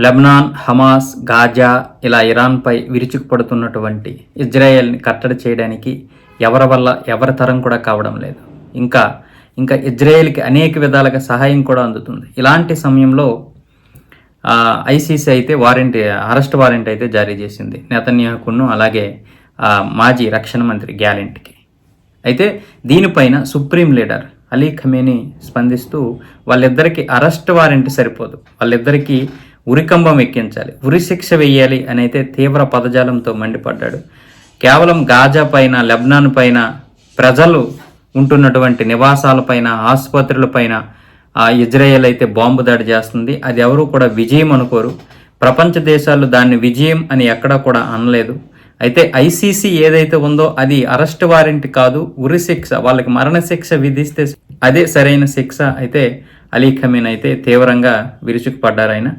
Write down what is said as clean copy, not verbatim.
Lebanon, Hamas, Gaza ఇలా ఇరాన్పై విరుచుకుపడుతున్నటువంటి ఇజ్రాయెల్ని కట్టడి చేయడానికి ఎవరి వల్ల ఎవరి తరం కూడా కావడం లేదు. ఇంకా ఇంకా ఇజ్రాయెల్కి అనేక విధాలుగా సహాయం కూడా అందుతుంది. ఇలాంటి సమయంలో ఐసీసీ అయితే అరెస్ట్ వారెంట్ అయితే జారీ చేసింది నెతన్యాహును, అలాగే మాజీ రక్షణ మంత్రి గ్యాలెంట్కి. అయితే దీనిపైన సుప్రీం లీడర్ అలీ ఖమేనీ స్పందిస్తూ వాళ్ళిద్దరికీ అరెస్ట్ వారెంట్ సరిపోదు, వాళ్ళిద్దరికీ ఉరికంబం ఎక్కించాలి, ఉరి శిక్ష వేయాలి అని అయితే తీవ్ర పదజాలంతో మండిపడ్డాడు. కేవలం గాజా పైన, లెబనాన్ పైన, ప్రజలు ఉంటున్నటువంటి నివాసాలపైన, ఆసుపత్రులపైన ఇజ్రాయెల్ అయితే బాంబు దాడి చేస్తుంది. అది ఎవరు కూడా విజయం అనుకోరు. ప్రపంచ దేశాలు దాన్ని విజయం అని ఎక్కడా కూడా అనలేదు. అయితే ఐసీసీ ఏదైతే ఉందో అది అరెస్ట్ వారెంట్ కాదు, ఉరి శిక్ష, వాళ్ళకి మరణశిక్ష విధిస్తే అదే సరైన శిక్ష. అయితే అలీ ఖమేనీ అయితే తీవ్రంగా విరుచుకుపడ్డారు ఆయన.